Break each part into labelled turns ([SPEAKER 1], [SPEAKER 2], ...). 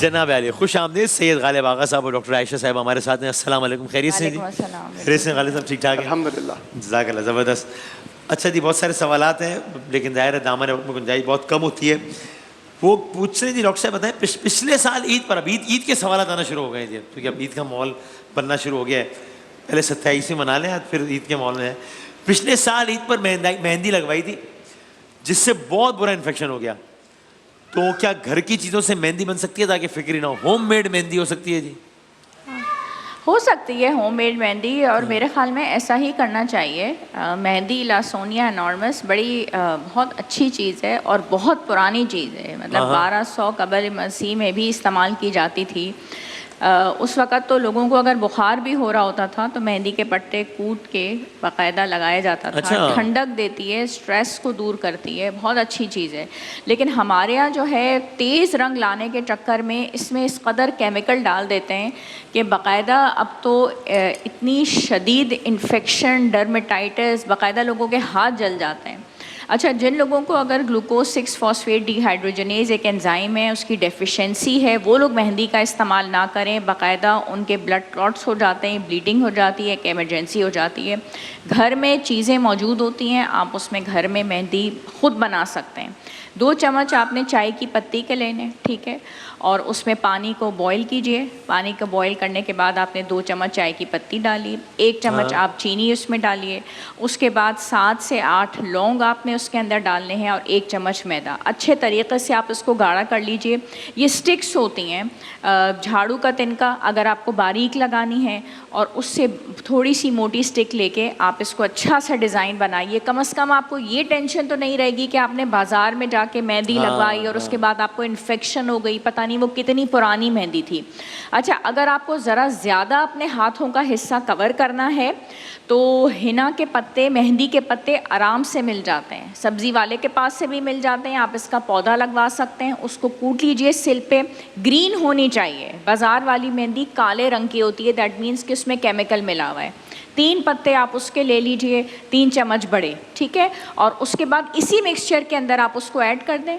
[SPEAKER 1] जनाब आली खुश आमदीद सैयद गालिब आगा साहब और डॉक्टर आयशा साहब हमारे साथ हैं। अस्सलाम वालेकुम, खैरियत से जी? खैरियत से गालिब साहब, ठीक ठाक है
[SPEAKER 2] अल्हम्दुलिल्लाह।
[SPEAKER 1] जज़ाकल्लाह, ज़बरदस्त। अच्छा जी, बहुत सारे सवालात हैं लेकिन ज़ाहिर है दामन वक्त में गुंजाइश बहुत कम होती है। वो पूछ रहे जी डॉक्टर साहब बताएं, पिछले साल ईद पर, अब ईद के सवाल आना शुरू हो गए जी क्योंकि अब ईद का माहौल बनना शुरू हो गया है। पहले 27वीं मना लें, आज फिर ईद के माहौल में है। पिछले साल ईद पर मेहंदी लगवाई थी जिससे बहुत बुरा इन्फेक्शन हो गया, तो क्या घर की चीज़ों से मेहंदी बन सकती है ताकि फिक्र ना हो? होममेड मेहंदी हो सकती है जी?
[SPEAKER 3] हो सकती है होममेड मेहंदी, और मेरे ख्याल में ऐसा ही करना चाहिए। मेहंदी लासोनिया एनॉर्मस बहुत अच्छी चीज़ है और बहुत पुरानी चीज़ है, मतलब 1200 कबल मसीह में भी इस्तेमाल की जाती थी। उस वक़्त तो लोगों को अगर बुखार भी हो रहा होता था तो मेहंदी के पत्ते कूट के बाकायदा लगाया जाता था।
[SPEAKER 1] अच्छा।
[SPEAKER 3] ठंडक देती है, स्ट्रेस को दूर करती है, बहुत अच्छी चीज़ है। लेकिन हमारे यहाँ जो है तेज़ रंग लाने के चक्कर में इसमें इस कदर केमिकल डाल देते हैं कि बाकायदा अब तो इतनी शदीद इन्फेक्शन, डर्मेटाइटिस, बाकायदा लोगों के हाथ जल जाते हैं। अच्छा, जिन लोगों को अगर ग्लूकोज 6 फॉस्फेट डिहाइड्रोजनेज एक एंजाइम है, उसकी डेफिशिएंसी है, वो लोग मेहंदी का इस्तेमाल ना करें। बाकायदा उनके ब्लड क्लॉट्स हो जाते हैं, ब्लीडिंग हो जाती है, एक एमरजेंसी हो जाती है। घर में चीज़ें मौजूद होती हैं, आप उसमें घर में मेहंदी खुद बना सकते हैं। 2 चम्मच आपने चाय की पत्ती के लेने, ठीक है, और उसमें पानी को बॉईल कीजिए। पानी को बॉईल करने के बाद आपने 2 चम्मच चाय की पत्ती डाली, 1 चम्मच आप चीनी उसमें डालिए। उसके बाद 7 से 8 लौंग आपने उसके अंदर डालने हैं और 1 चम्मच मैदा। अच्छे तरीक़े से आप इसको गाढ़ा कर लीजिए। ये स्टिक्स होती हैं, झाड़ू का तिनका अगर आपको बारीक लगानी है, और उससे थोड़ी सी मोटी स्टिक लेके आप इसको अच्छा सा डिज़ाइन बनाइए। कम से कम आपको ये टेंशन तो नहीं रहेगी कि आपने बाज़ार में जाके मेहंदी लगवाई और उसके बाद आपको इन्फेक्शन हो गई, पता नहीं वो कितनी पुरानी मेहंदी थी। अच्छा, अगर आपको ज़रा ज़्यादा अपने हाथों का हिस्सा कवर करना है तो हिना के पत्ते, मेहंदी के पत्ते आराम से मिल जाते हैं, सब्ज़ी वाले के पास से भी मिल जाते हैं। आप इसका पौधा लगवा सकते हैं, उसको कूट लीजिए सिल पे। ग्रीन होनी चाहिए, बाज़ार वाली मेहंदी काले रंग की होती है, दैट मीन्स कि उसमें केमिकल मिला हुआ है। 3 पत्ते आप उसके ले लीजिए, 3 चम्मच बड़े, ठीक है, और उसके बाद इसी मिक्सचर के अंदर आप उसको ऐड कर दें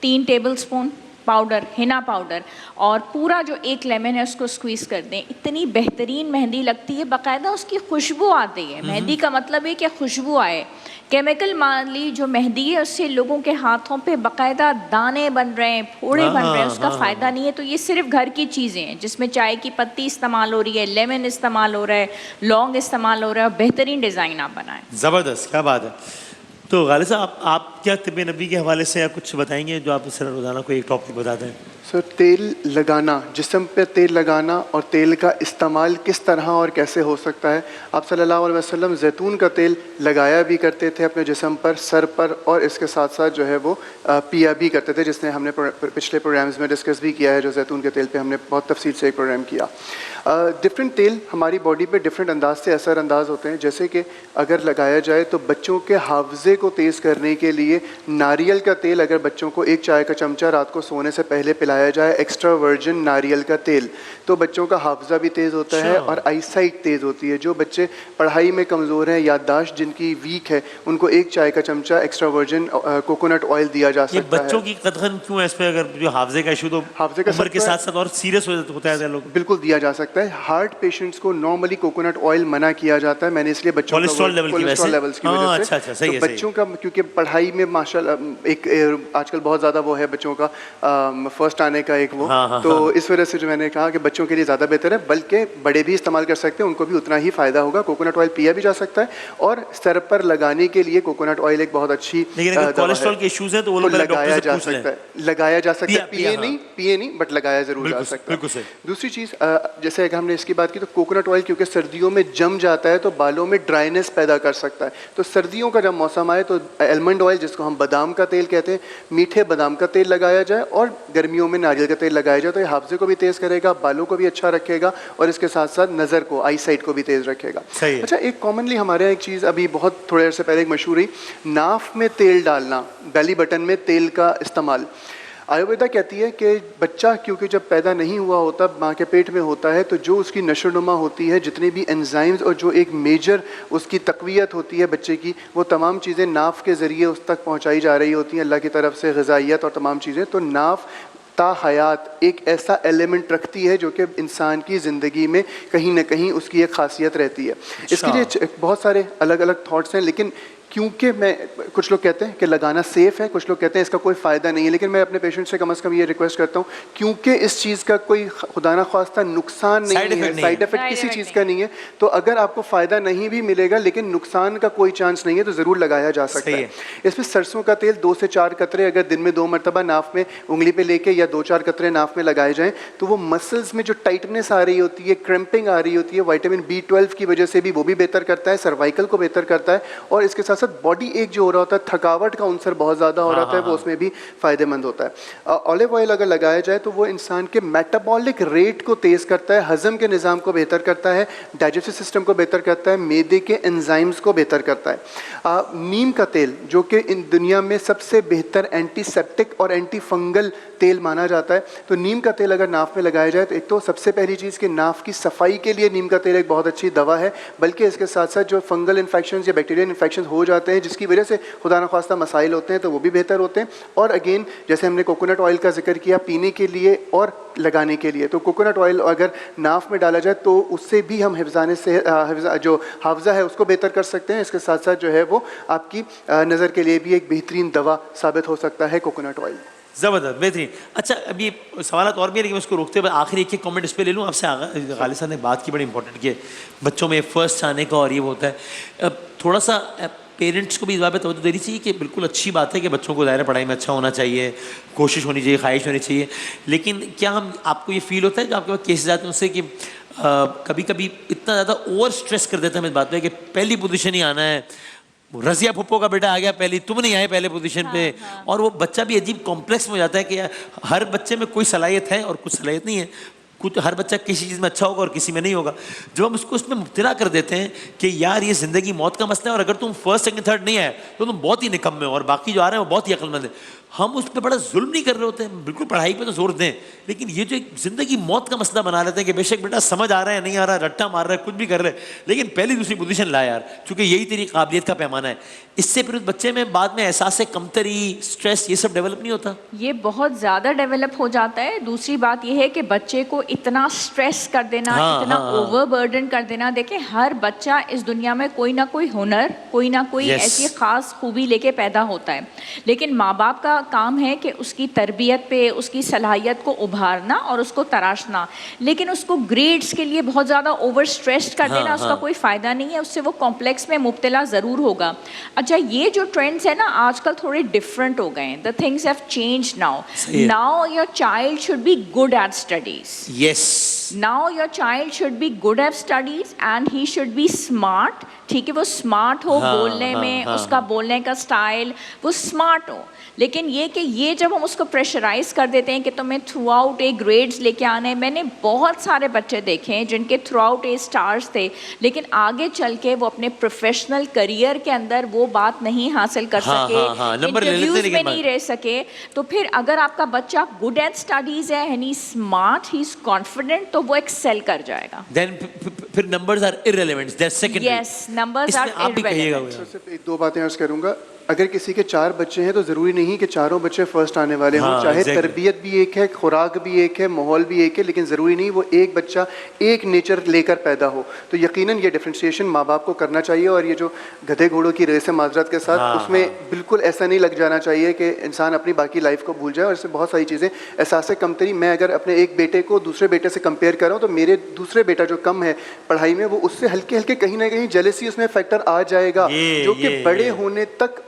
[SPEAKER 3] 3 table spoon powder, Hina powder, और पूरा जो 1 लेमन है उसको स्क्वीज़ कर दें। इतनी बेहतरीन मेहंदी लगती है, बाकायदा उसकी खुशबू आती है। मेहंदी का मतलब है कि खुशबू आए। केमिकल वाली जो मेहंदी है उससे लोगों के हाथों पे बाकायदा दाने बन रहे हैं, फोड़े बन रहे हैं, उसका फ़ायदा नहीं है। तो ये सिर्फ घर की चीज़ें हैं जिसमें चाय की पत्ती इस्तेमाल हो रही है, लेमन इस्तेमाल हो रहा है, लौंग इस्तेमाल हो रहा है, और बेहतरीन डिज़ाइन आप बनाएं।
[SPEAKER 1] ज़बरदस्त, क्या बात है। तो गालिब साहब आप क्या तिब्बे नबी के हवाले से आप कुछ बताएंगे जो आप इस रोज़ाना को एक टॉपिक बताते हैं?
[SPEAKER 2] सर, तेल लगाना, जिस्म पे तेल लगाना और तेल का इस्तेमाल किस तरह और कैसे हो सकता है। आप सल्लल्लाहु अलैहि वसल्लम जैतून का तेल लगाया भी करते थे अपने जिस्म पर, सर पर, और इसके साथ साथ जो है वो पिया भी करते थे, जिसने हमने पिछले प्रोग्राम्स में डिस्कस भी किया है। जो जैतून के तेल पे हमने बहुत तफसील से एक प्रोग्राम किया। डिफरेंट तेल हमारी बॉडी पे डिफरेंट अंदाज से असर अंदाज होते हैं। जैसे कि अगर लगाया जाए तो बच्चों के हाफजे को तेज़ करने के लिए नारियल का तेल, अगर बच्चों को 1 चाय का चमचा रात को सोने से पहले पिलाया जाए, एक्स्ट्रा वर्जिन नारियल का तेल, तो बच्चों का हाफजा भी तेज़ होता है और आईसाइट तेज़ होती है। जो बच्चे पढ़ाई में कमज़ोर हैं, याददाश्त जिनकी वीक है, उनको 1 चाय का चमचा एक्स्ट्रा वर्जिन कोकोनट ऑयल दिया जा सकता है।
[SPEAKER 1] बच्चों की कदगन क्यों है इस पर? अगर जो हाफजे का इशू तो हाफजे का उम्र के साथ साथ और सीरियस होता है लोग।
[SPEAKER 2] बिल्कुल दिया जा सकता है। हार्ट पेशेंट्स को नॉर्मली कोकोनट ऑयल मना किया जाता है। मैंने इसलिए बच्चों
[SPEAKER 1] कोलेस्ट्रॉल लेवल्स की वजह से,
[SPEAKER 2] अच्छा, सही है, बच्चों का, क्योंकि पढ़ाई में माशाल्लाह एक आजकल बहुत ज़्यादा वो है बच्चों का फर्स्ट आने का एक वो, तो इस वजह से जो मैंने कहा कि बच्चों के लिए ज़्यादा बेहतर है, बल्कि बड़े भी इस्तेमाल कर सकते हैं, उनको भी उतना ही फ़ायदा होगा। कोकोनट ऑयल पिया भी जा सकता है और सर पर लगाने के लिए कोकोनट ऑयल एक बहुत अच्छी,
[SPEAKER 1] लेकिन कोलेस्ट्रॉल के इश्यूज है तो वो
[SPEAKER 2] लगाया जा सकता है, पिए नहीं, बट लगाया ज़रूर जा सकता है। दूसरी चीज़, जैसे अगर हमने इसकी बात की तो कोकोनट ऑयल क्योंकि सर्दियों में जम जाता है तो बालों में ड्राइनेस पैदा कर सकता है। तो सर्दियों का जब मौसम आए तो आलमंड ऑयल, जिसको हम बादाम का तेल कहते हैं, मीठे बादाम का तेल लगाया जाए, और गर्मियों में नारियल का तेल लगाया जाए, तो ये हाफजे को भी तेज़ करेगा, बालों को भी अच्छा रखेगा, और इसके साथ साथ नज़र को, आई साइट को भी तेज़ रखेगा। अच्छा, एक कॉमनली हमारे यहाँ एक चीज़ अभी बहुत थोड़े अर्से पहले एक मशहूर हुई, नाफ में तेल डालना, बेली बटन में तेल का इस्तेमाल। आयुर्वेदा कहती है कि बच्चा क्योंकि जब पैदा नहीं हुआ होता, माँ के पेट में होता है, तो जो उसकी नशोनुमा होती है, जितने भी एंजाइम्स और जो एक मेजर उसकी तक़वियत होती है बच्चे की, वो तमाम चीज़ें नाफ के ज़रिए उस तक पहुँचाई जा रही होती हैं अल्लाह की तरफ से, ग़िज़ाइयत और तमाम चीज़ें। तो नाफ ताहयात एक ऐसा एलिमेंट रखती है जो कि इंसान की ज़िंदगी में कहीं ना कहीं उसकी एक खासियत रहती है। इसके लिए बहुत सारे अलग अलग थॉट्स हैं, लेकिन क्योंकि कुछ लोग कहते हैं कि लगाना सेफ़ है, कुछ लोग कहते हैं इसका कोई फ़ायदा नहीं है, लेकिन मैं अपने पेशेंट से कम से कम ये रिक्वेस्ट करता हूँ, क्योंकि इस चीज़ का कोई खुदा ना ख्वास्ता नुकसान नहीं है, साइड इफ़ेक्ट किसी चीज़ का नहीं है, तो अगर आपको फ़ायदा नहीं भी मिलेगा लेकिन नुकसान का कोई चांस नहीं है तो ज़रूर लगाया जा सकता है। इसमें सरसों का तेल 2 से 4 कतरे अगर दिन में 2 मरतबा नाफ में उंगली पे लेके या 2-4 कतरे नाफ में लगाए जाएँ तो वो मसल्स में जो टाइटनेस आ रही होती है, क्रैम्पिंग आ रही होती है, विटामिन B12 की वजह से भी वो भी बेहतर करता है, सर्वाइकल को बेहतर करता है, और इसके साथ साथ बॉडी एक जो हो रहा होता है, थकावट का अंसर बहुत ज़्यादा हो रहा है, वो उसमें भी फ़ायदेमंद होता है। ऑलिव ऑयल अगर लगाया जाए तो वो इंसान के मेटाबॉलिक रेट को तेज़ करता है, हज़म के निज़ाम को बेहतर करता है, डाइजेस्टिव सिस्टम को बेहतर करता है, मैदे के एंजाइम्स को बेहतर करता है। नीम का तेल जो कि इन दुनिया में सबसे बेहतर एंटीसेप्टिक और एंटी फंगल तेल माना जाता है, तो नीम का तेल अगर नाफ में लगाया जाए तो एक तो सबसे पहली चीज़ कि नाफ की सफाई के लिए नीम का तेल एक बहुत अच्छी दवा है, बल्कि इसके साथ साथ जो फंगल इन्फेक्शन या बैक्टीरियल इन्फेक्शन हो जाते हैं जिसकी वजह से खुदा न खास्ता मसाइल होते हैं तो वो भी बेहतर होते हैं। और अगेन जैसे हमने कोकोनट ऑयल का जिक्र किया पीने के लिए और लगाने के लिए, तो कोकोनट ऑयल अगर नाफ में डाला जाए तो उससे भी हम जो हाफजा है उसको बेहतर कर सकते हैं। इसके साथ साथ जो है वो आपकी नज़र के लिए भी एक बेहतरीन दवा साबित हो सकता है कोकोनट ऑयल।
[SPEAKER 1] ज़बरदस्त, बेहतरीन। अच्छा, अभी सवाल और भी है लेकिन उसको रोकते हुए आखिरी एक कमेंट इस पर ले लूँ आपसे। गालिब साहब ने बात की बड़ी इंपॉर्टेंट की बच्चों में फर्स्ट आने का, और ये होता है थोड़ा सा पेरेंट्स को भी इस बात पर तवज्जो देनी चाहिए कि बिल्कुल अच्छी बात है कि बच्चों को ज़ाहिर पढ़ाई में अच्छा होना चाहिए, कोशिश होनी चाहिए, ख्वाहिश होनी चाहिए, लेकिन क्या आपको ये फील होता है कि आपके पास केसेस आते हैं उससे कि कभी कभी इतना ज़्यादा ओवर स्ट्रेस कर देता है इस बात पे कि पहली पोजीशन ही आना है, रजिया फुप्पो का बेटा आ गया पहली, तुम नहीं आए पहले पोजीशन पे, और वो बच्चा भी अजीब कॉम्प्लेक्स में हो जाता है कि हर बच्चे में कोई सलाहियत है और कुछ सलाहियत नहीं है, कुछ हर बच्चा किसी चीज़ में अच्छा होगा और किसी में नहीं होगा। जब हम उसको उसमें मुब्तला कर देते हैं कि यार ये ज़िंदगी मौत का मसला है और अगर तुम फर्स्ट सेकंड थर्ड नहीं आए तो तुम बहुत ही निकम्मे हो और बाकी जो आ रहे हैं वो बहुत ही अक्लमंद है, हम उस पर बड़ा जुल्म नहीं कर रहे होते हैं, बिल्कुल पढ़ाई पे तो जोर दें, लेकिन ये जो एक ज़िंदगी मौत का मसला बना लेते हैं कि बेशक बेटा समझ आ रहा है नहीं आ रहा, रट्टा मार रहा है, कुछ भी कर रहे हैं, लेकिन पहली दूसरी पोजीशन ला यार, क्योंकि यही तेरी काबिलियत का पैमाना है। इससे फिर उस बच्चे में बाद में एहसास कमतरी, स्ट्रेस, ये सब डेवलप नहीं होता? ये
[SPEAKER 3] बहुत ज़्यादा डेवलप हो जाता है। दूसरी बात यह है कि बच्चे को इतना स्ट्रेस कर देना, इतना ओवरबर्डन कर देना। देखिए, हर बच्चा इस दुनिया में कोई ना कोई हुनर, कोई ना कोई ऐसी ख़ास खूबी लेके पैदा होता है, लेकिन माँ बाप का काम है कि उसकी तरबियत पे, उसकी सलाहियत को उभारना और उसको तराशना, लेकिन उसको ग्रेड्स के लिए बहुत ज़्यादा ओवर स्ट्रेस्ड कर देना उसका कोई फ़ायदा नहीं है, उससे वो कॉम्प्लेक्स में मुब्तला ज़रूर होगा। अच्छा, ये जो ट्रेंड्स है ना आजकल थोड़े डिफरेंट हो गए हैं, the things have changed now. Now your child should be good at studies.
[SPEAKER 1] Yes,
[SPEAKER 3] now your child should be good at studies and he should be smart. ठीक है, वो स्मार्ट हो बोलने में, उसका बोलने का स्टाइल वो स्मार्ट हो, लेकिन ये कि ये जब हम उसको प्रेशराइज कर देते हैं कि तुम्हें थ्रू आउट ए ग्रेड्स लेके आने हैं। मैंने बहुत सारे बच्चे देखे हैं जिनके थ्रू आउट ए स्टार्स थे, लेकिन आगे चल के वो अपने प्रोफेशनल करियर के अंदर वो बात नहीं हासिल कर सके, इंटरव्यूज में नहीं रह सके। तो फिर अगर आपका बच्चा गुड एट स्टडीज है and he smart, he is confident, तो वो एक्सेल कर जाएगा।
[SPEAKER 1] देन फिर numbers are irrelevant, they are secondary.
[SPEAKER 3] Yes, numbers are irrelevant.
[SPEAKER 2] सिर्फ एक दो बातें अर्ज करूंगा। अगर किसी के 4 बच्चे हैं तो ज़रूरी नहीं कि चारों बच्चे फर्स्ट आने वाले हों। चाहे तरबियत भी एक है, खुराक भी एक है, माहौल भी एक है, लेकिन ज़रूरी नहीं वो एक बच्चा एक नेचर लेकर पैदा हो। तो यकीनन ये डिफ्रेंशिएशन माँ बाप को करना चाहिए, और ये जो गधे घोड़ों की रेस है माजरत के साथ, उसमें बिल्कुल ऐसा नहीं लग जाना चाहिए कि इंसान अपनी बाकी लाइफ को भूल जाए। और इससे बहुत सारी चीज़ें एहसास कमतरी, मैं अगर अपने एक बेटे को दूसरे बेटे से कंपेयर कर रहा हूँ तो मेरे दूसरे बेटा जो कम है पढ़ाई में, वो उससे हल्के हल्के कहीं ना कहीं जेलसी उसमें फैक्टर आ जाएगा, जो कि बड़े होने तक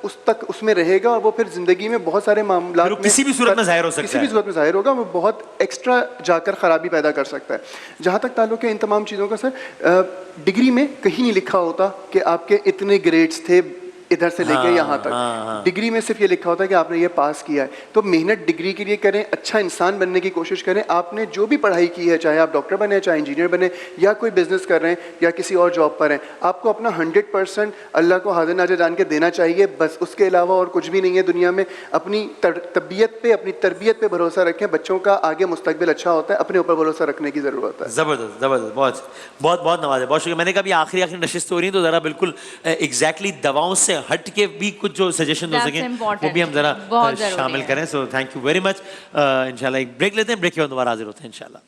[SPEAKER 2] उसमें रहेगा, और वो फिर जिंदगी में बहुत सारे मामला में
[SPEAKER 1] किसी भी सूरत में जाहिर हो सकता है,
[SPEAKER 2] किसी भी सूरत में जाहिर होगा, वो बहुत एक्स्ट्रा जाकर खराबी पैदा कर सकता है। जहाँ तक ताल्लुक है इन तमाम चीज़ों का सर, डिग्री में कहीं नहीं लिखा होता कि आपके इतने ग्रेड्स थे इधर से लेके यहाँ तक। डिग्री में सिर्फ ये लिखा होता है कि आपने ये पास किया है। तो मेहनत डिग्री के लिए करें, अच्छा इंसान बनने की कोशिश करें। आपने जो भी पढ़ाई की है, चाहे आप डॉक्टर बने, चाहे इंजीनियर बने, या कोई बिजनेस कर रहे हैं या किसी और जॉब पर हैं, आपको अपना 100% अल्लाह को हाजिर नाज़िर जान के देना चाहिए, बस। उसके अलावा और कुछ भी नहीं है दुनिया में। अपनी तबीयत पे, अपनी तरबियत पे भरोसा रखें। बच्चों का आगे मुस्तकबिल अच्छा होता है, अपने ऊपर भरोसा रखने की ज़रूरत है।
[SPEAKER 1] ज़बरदस्त, ज़बरदस्त, बहुत बहुत बहुत नवाज़ है, बहुत शुक्रिया। मैंने कहा अभी आखिरी नशिस्त हो रही है तो ज़रा बिल्कुल एग्जैक्टली दवाओं से हट के भी कुछ जो सजेशन हो
[SPEAKER 3] That's
[SPEAKER 1] सके
[SPEAKER 3] important.
[SPEAKER 1] वो भी हम जरा
[SPEAKER 3] बहुत ज़रूरी
[SPEAKER 1] शामिल
[SPEAKER 3] है।
[SPEAKER 1] करें। So thank you very much. इंशाल्लाह एक ब्रेक लेते हैं, ब्रेक के बाद दोबारा हाजिर होते हैं इंशाल्लाह।